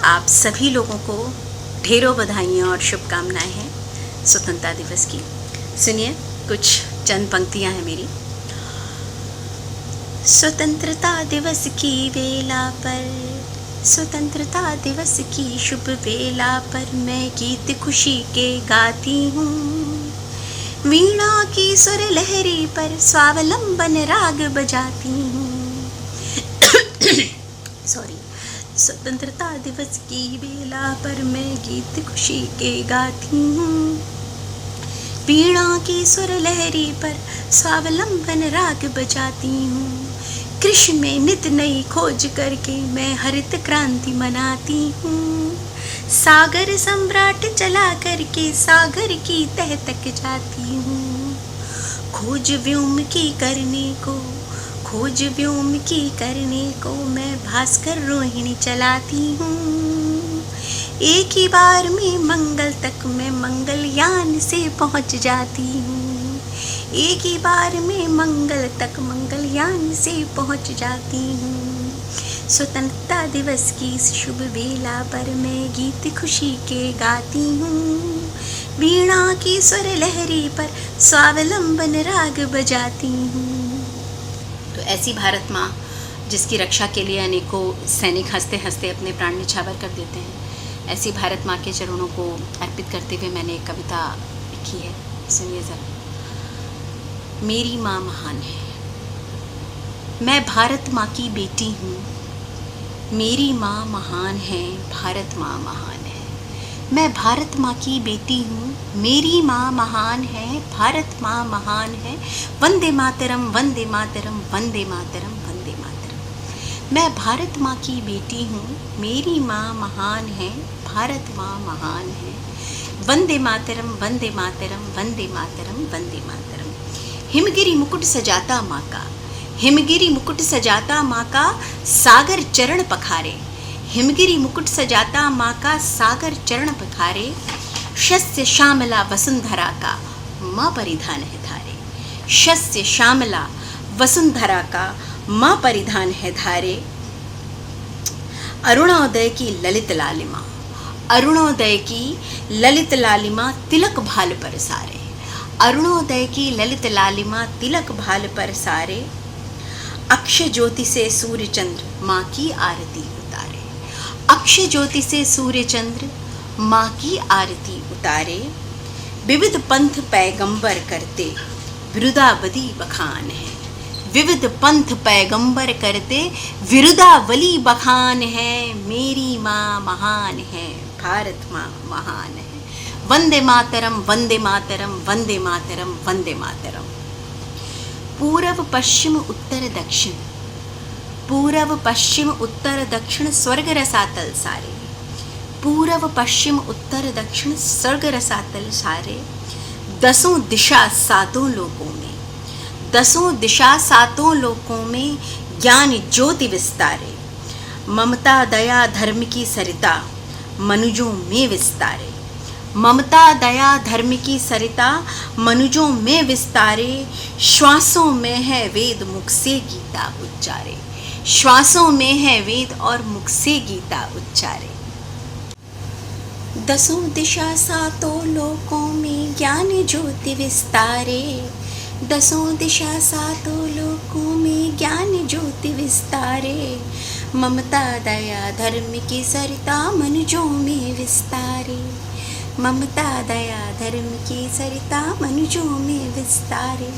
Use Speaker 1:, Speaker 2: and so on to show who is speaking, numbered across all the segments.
Speaker 1: आप सभी लोगों को ढेरों बधाइयाँ और शुभकामनाएं हैं स्वतंत्रता दिवस की। सुनिए, कुछ चंद पंक्तियां हैं मेरी। स्वतंत्रता दिवस की वेला पर, स्वतंत्रता दिवस की शुभ वेला पर मैं गीत खुशी के गाती हूँ। वीणा की सुर लहरी पर स्वावलंबन राग बजाती हूँ। सॉरी। स्वतंत्रता दिवस की बेला पर मैं गीत खुशी के गाती हूँ। वीणा की सुर लहरी पर स्वावलंबन राग बजाती हूँ। कृषि में नित नई खोज करके मैं हरित क्रांति मनाती हूँ। सागर सम्राट चला करके सागर की तह तक जाती हूँ। खोज व्योम की करने को मैं भास्कर रोहिणी चलाती हूँ। एक ही बार में मंगल तक मैं मंगलयान से पहुँच जाती हूँ। एक ही बार में मंगलयान से पहुँच जाती हूँ। स्वतंत्रता दिवस की इस शुभ बेला पर मैं गीत खुशी के गाती हूँ। वीणा की स्वर लहरी पर स्वावलंबन राग बजाती हूँ। तो ऐसी भारत माँ जिसकी रक्षा के लिए अनेकों सैनिक हंसते हंसते अपने प्राण न्यौछावर कर देते हैं, ऐसी भारत माँ के चरणों को अर्पित करते हुए मैंने एक कविता लिखी है, सुनिए ज़रा। मेरी माँ महान है, मैं भारत माँ की बेटी हूँ। मेरी माँ महान है, भारत माँ महान है। मैं भारत माँ की बेटी हूँ, मेरी माँ महान है, भारत माँ महान है। वंदे मातरम, वंदे मातरम, वंदे मातरम, वंदे मातरम। मैं भारत माँ की बेटी हूँ, मेरी माँ महान है, भारत माँ महान है। वंदे मातरम, वंदे मातरम, वंदे मातरम, वंदे मातरम। हिमगिरी मुकुट सजाता माँ का, हिमगिरी मुकुट सजाता माँ का सागर चरण पखारे। हिमगिरी मुकुट सजाता माँ का सागर चरण पखारे। शस्य श्यामला वसुंधरा का माँ परिधान है धारे। शस्य श्यामला वसुंधरा का माँ परिधान है धारे। अरुणोदय की ललित लालिमा, अरुणोदय की ललित लालिमा तिलक भाल पर सारे। अरुणोदय की ललित लालिमा तिलक भाल पर सारे। अक्षय ज्योति से सूर्य चंद्र माँ की आरती उतारे। अक्षय ज्योति से सूर्य चंद्र माँ की आरती उतारे। विविध पंथ पैगंबर करते विरुदावली बखान है। विविध पंथ पैगंबर करते विरुदावली बखान है। मेरी माँ महान है, भारत माँ महान है। वंदे मातरम, वंदे मातरम, वंदे मातरम, वंदे मातरम। पूर्व पश्चिम उत्तर दक्षिण, पूर्व पश्चिम उत्तर दक्षिण स्वर्ग रसातल सारे। पूर्व पश्चिम उत्तर दक्षिण स्वर्ग रसातल सारे। दसों दिशा सातों लोकों में, दसों दिशा सातों लोकों में ज्ञान ज्योति विस्तारे। ममता दया धर्म की सरिता मनुजों में विस्तारे। ममता दया धर्म की सरिता मनुजों में विस्तारे। श्वासों में है वेद, मुख से गीता उच्चारे। श्वासों में है वेद और मुख से गीता उच्चारे। दसों दिशा सातों लोकों में ज्ञान ज्योति विस्तारे। दसों दिशा सातों लोकों में ज्ञान ज्योति विस्तारे। ममता दया धर्म की सरिता मनुजों में विस्तारे। ममता दया धर्म की सरिता मनुजों में विस्तारे।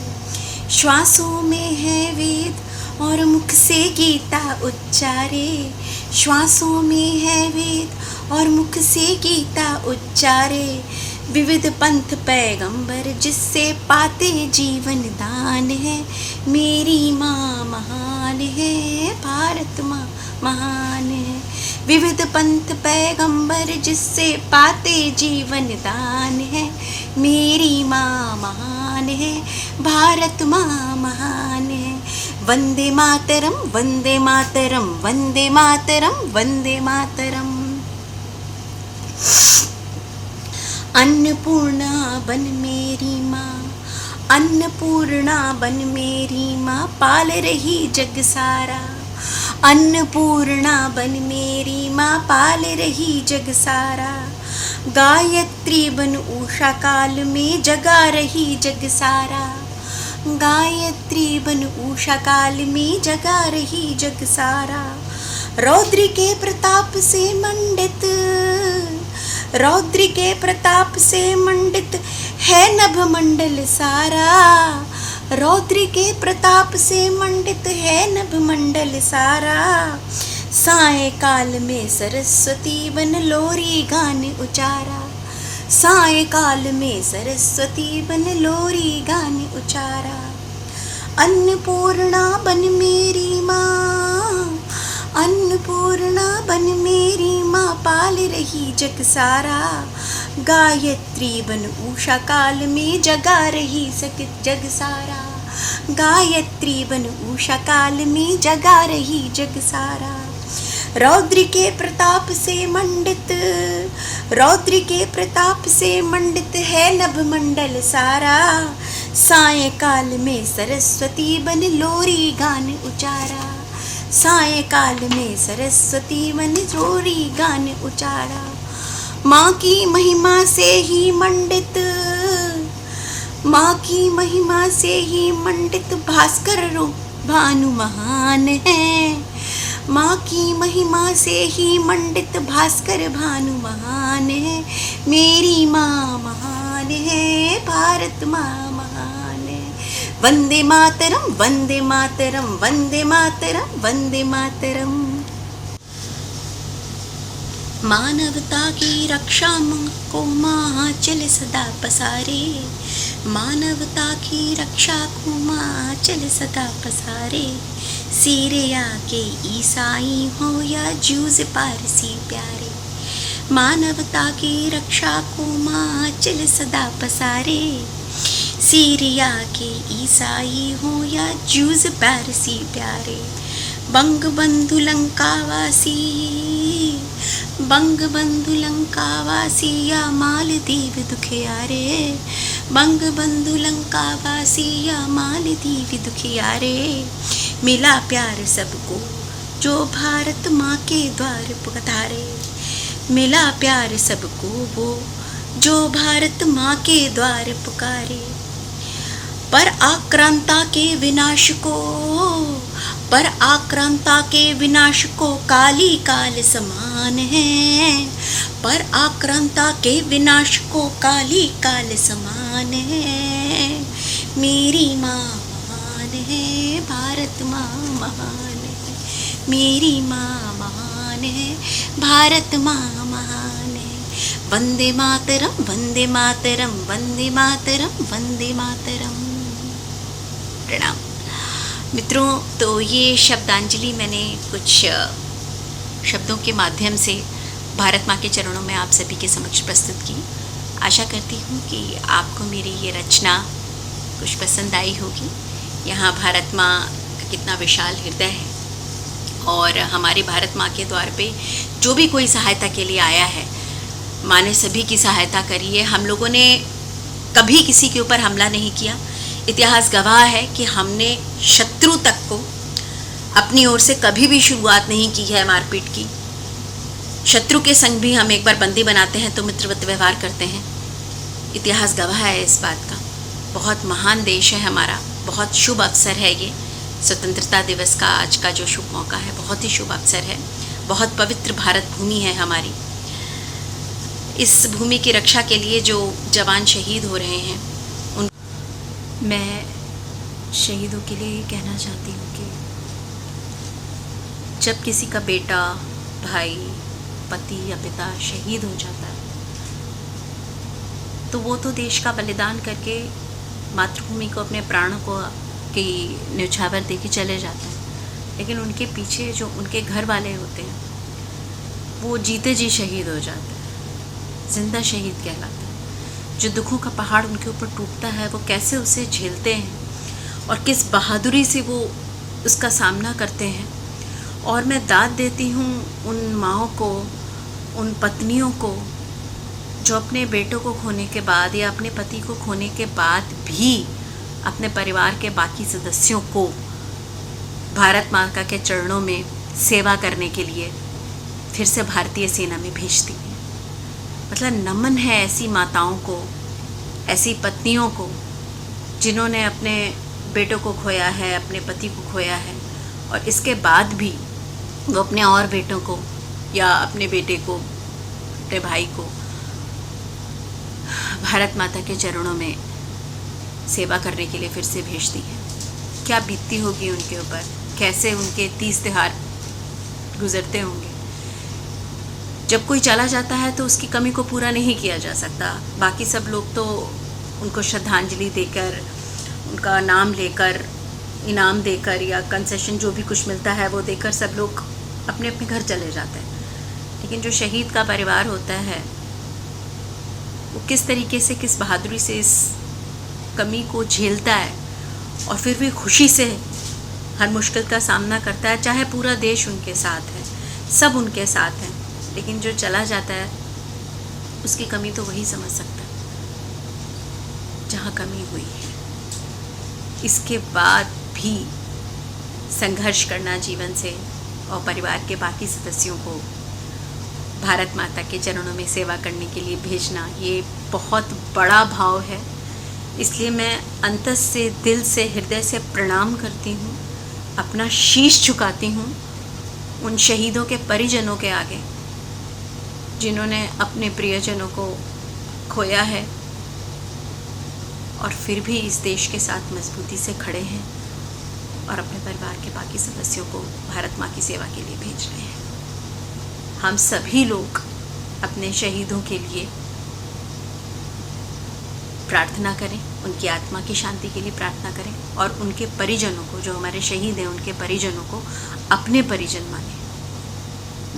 Speaker 1: श्वासों में है वेद और मुख से गीता उच्चारे। श्वासों में है वेद और मुख से गीता उच्चारे। विविध पंथ पैगंबर जिससे पाते जीवन दान है। मेरी माँ महान है, भारत माँ महान है। विविध पंथ पैगंबर जिससे पाते जीवन दान है। मेरी माँ महान है, भारत माँ महान है। वंदे मातरम, वंदे मातरम, वंदे मातरम, वंदे मातरम। अन्नपूर्णा बन मेरी माँ, अन्नपूर्णा बन मेरी माँ, पाल रही जग सारा। अन्नपूर्णा बन मेरी माँ पाल रही जग सारा, गायत्री बन उषा काल में जगा रही जग सारा, गायत्री बन उषा काल में जगा रही जग सारा। रौद्र के प्रताप से मंडित, रौद्र के प्रताप से मंडित है नभ मंडल सारा, रौद्र के प्रताप से मंडित है नभ मंडल सारा। सायंकाल में सरस्वती बन लोरी गान उचारा, सायंकाल में सरस्वती बन लोरी गान उचारा। अन्नपूर्णा बन मेरी माँ, अन्नपूर्णा बन मेरी माँ पाल रही जग सारा, गायत्री बन उषा काल में जगा रही जग सारा, गायत्री बन उषा काल में जगा रही जग सारा। रौद्र के प्रताप से मंडित, रौद्र के प्रताप से मंडित है नभ मंडल सारा, सायंकाल में सरस्वती बन लोरी गान उचारा, सायंकाल में सरस्वती बन लोरी गान उचारा। माँ की महिमा से ही मंडित, माँ की महिमा से ही मंडित भास्कर रूप भानु महान है, माँ की महिमा से ही मंडित भास्कर भानु महान है। मेरी माँ महान है, भारत माँ महान है। वंदे मातरम, वंदे मातरम, वंदे मातरम, वंदे मातरम। मानवता की रक्षा को माँ चल सदा पसारे, मानवता की रक्षा को माँ चल सदा पसारे। सीरिया के ईसाई हो या जूस पारसी प्यारे, मानवता की रक्षा को माँ चल सदा पसारे। सीरिया के ईसाई हो या जूस पारसी प्यारे। बंगबंधु लंकावासी, बंगबंधु लंकावासी या मालदीव दुखियारे, बंगबंधु लंकावासी या मालदीव दुखियारे। मिला प्यार सबको जो भारत माँ के द्वार पधारे, मिला प्यार सबको वो जो भारत माँ के द्वार पुकारे। पर आक्रांता के विनाश को, पर आक्रांता के विनाश को काली काल समान है, पर आक्रांता के विनाश को काली काल समान है। मेरी माँ महान है, भारत माँ महान है, मेरी माँ महान है, भारत माँ महान है। वंदे मातरम, वंदे मातरम, वंदे मातरम, वंदे मातरम। प्रणाम मित्रों, तो ये शब्दांजलि मैंने कुछ शब्दों के माध्यम से भारत माँ के चरणों में आप सभी के समक्ष प्रस्तुत की। आशा करती हूँ कि आपको मेरी ये रचना कुछ पसंद आई होगी। यहाँ भारत माँ का कितना विशाल हृदय है और हमारी भारत माँ के द्वार पे जो भी कोई सहायता के लिए आया है, माँ ने सभी की सहायता करी है। हम लोगों ने कभी किसी के ऊपर हमला नहीं किया। इतिहास गवाह है कि हमने शत्रु तक को अपनी ओर से कभी भी शुरुआत नहीं की है मारपीट की। शत्रु के संग भी हम एक बार बंदी बनाते हैं तो मित्रवत व्यवहार करते हैं। इतिहास गवाह है इस बात का। बहुत महान देश है हमारा, बहुत शुभ अवसर है ये स्वतंत्रता दिवस का। आज का जो शुभ मौका है बहुत ही शुभ अवसर है। बहुत पवित्र भारत भूमि है हमारी। इस भूमि की रक्षा के लिए जो जवान शहीद हो रहे हैं, उन मैं शहीदों के लिए ये कहना चाहती हूँ कि जब किसी का बेटा, भाई, पति या पिता शहीद हो जाता है तो वो तो देश का बलिदान करके मातृभूमि को, अपने प्राणों को की न्यौछावर दे के चले जाते हैं, लेकिन उनके पीछे जो उनके घर वाले होते हैं वो जीते जी शहीद हो जाते हैं, जिंदा शहीद कहलाते हैं। जो दुखों का पहाड़ उनके ऊपर टूटता है वो कैसे उसे झेलते हैं और किस बहादुरी से वो उसका सामना करते हैं। और मैं दाद देती हूँ उन माँओं को, उन पत्नियों को जो अपने बेटों को खोने के बाद या अपने पति को खोने के बाद भी अपने परिवार के बाकी सदस्यों को भारत माता के चरणों में सेवा करने के लिए फिर से भारतीय सेना में भेजती हैं। मतलब नमन है ऐसी माताओं को, ऐसी पत्नियों को जिन्होंने अपने बेटों को खोया है, अपने पति को खोया है, और इसके बाद भी वो अपने और बेटों को या अपने बेटे को, अपने भाई को भारत माता के चरणों में सेवा करने के लिए फिर से भेजती है। क्या बीतती होगी उनके ऊपर, कैसे उनके 30 त्योहार गुजरते होंगे। जब कोई चला जाता है तो उसकी कमी को पूरा नहीं किया जा सकता। बाकी सब लोग तो उनको श्रद्धांजलि देकर, उनका नाम लेकर, इनाम देकर या कंसेशन जो भी कुछ मिलता है वो देकर सब लोग अपने अपने घर चले जाते हैं। लेकिन जो शहीद का परिवार होता है वो किस तरीके से, किस बहादुरी से इस कमी को झेलता है और फिर भी खुशी से हर मुश्किल का सामना करता है। चाहे पूरा देश उनके साथ है, सब उनके साथ हैं, लेकिन जो चला जाता है उसकी कमी तो वही समझ सकता है जहाँ कमी हुई है। इसके बाद भी संघर्ष करना जीवन से और परिवार के बाकी सदस्यों को भारत माता के चरणों में सेवा करने के लिए भेजना, ये बहुत बड़ा भाव है। इसलिए मैं अंतस से, दिल से, हृदय से प्रणाम करती हूँ, अपना शीश झुकाती हूँ उन शहीदों के परिजनों के आगे जिन्होंने अपने प्रियजनों को खोया है और फिर भी इस देश के साथ मजबूती से खड़े हैं और अपने परिवार के बाकी सदस्यों को भारत माँ की सेवा के लिए भेज रहे हैं। हम सभी लोग अपने शहीदों के लिए प्रार्थना करें, उनकी आत्मा की शांति के लिए प्रार्थना करें और उनके परिजनों को, जो हमारे शहीद हैं उनके परिजनों को अपने परिजन माने।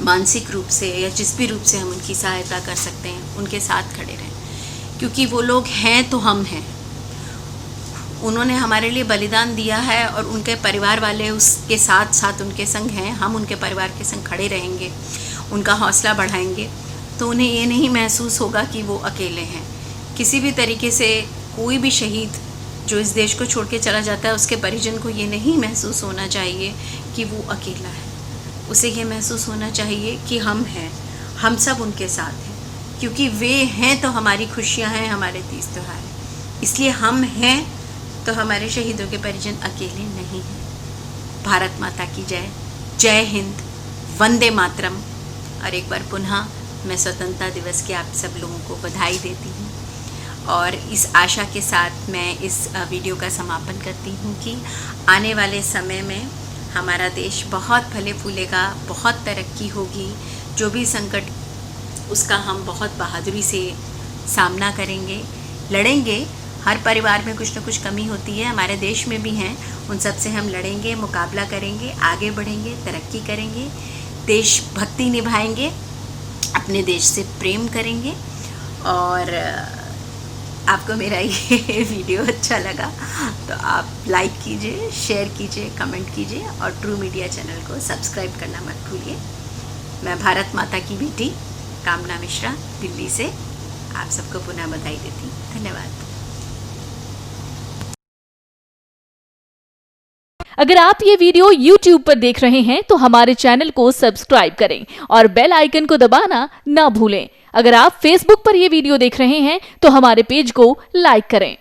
Speaker 1: मानसिक रूप से या जिस भी रूप से हम उनकी सहायता कर सकते हैं उनके साथ खड़े रहें, क्योंकि वो लोग हैं तो हम हैं। उन्होंने हमारे लिए बलिदान दिया है और उनके परिवार वाले उसके साथ साथ उनके संग हैं। हम उनके परिवार के संग खड़े रहेंगे, उनका हौसला बढ़ाएंगे, तो उन्हें ये नहीं महसूस होगा कि वो अकेले हैं। किसी भी तरीके से कोई भी शहीद जो इस देश को छोड़ के चला जाता है, उसके परिजन को ये नहीं महसूस होना चाहिए कि वो अकेला है। उसे ये महसूस होना चाहिए कि हम हैं, हम सब उनके साथ हैं, क्योंकि वे हैं तो हमारी खुशियाँ हैं, हमारे 30 त्योहार हैं। इसलिए हम हैं तो हमारे शहीदों के परिजन अकेले नहीं हैं। भारत माता की जय। जय हिंद, वंदे मातरम। और एक बार पुनः मैं स्वतंत्रता दिवस की आप सब लोगों को बधाई देती हूँ और इस आशा के साथ मैं इस वीडियो का समापन करती हूँ कि आने वाले समय में हमारा देश बहुत फले फूलेगा, बहुत तरक्की होगी। जो भी संकट, उसका हम बहुत बहादुरी से सामना करेंगे, लड़ेंगे। हर परिवार में कुछ न कुछ कमी होती है, हमारे देश में भी हैं। उन सब से हम लड़ेंगे, मुकाबला करेंगे, आगे बढ़ेंगे, तरक्की करेंगे, देशभक्ति निभाएंगे, अपने देश से प्रेम करेंगे। और आपको मेरा ये वीडियो अच्छा लगा तो आप लाइक कीजिए, शेयर कीजिए, कमेंट कीजिए और ट्रू मीडिया चैनल को सब्सक्राइब करना मत भूलिए। मैं भारत माता की बेटी कामना मिश्रा दिल्ली से आप सबको पुनः बधाई देती हूँ। धन्यवाद।
Speaker 2: अगर आप ये वीडियो YouTube पर देख रहे हैं तो हमारे चैनल को सब्सक्राइब करें और बेल आइकन को दबाना ना भूलें। अगर आप Facebook पर ये वीडियो देख रहे हैं तो हमारे पेज को लाइक करें।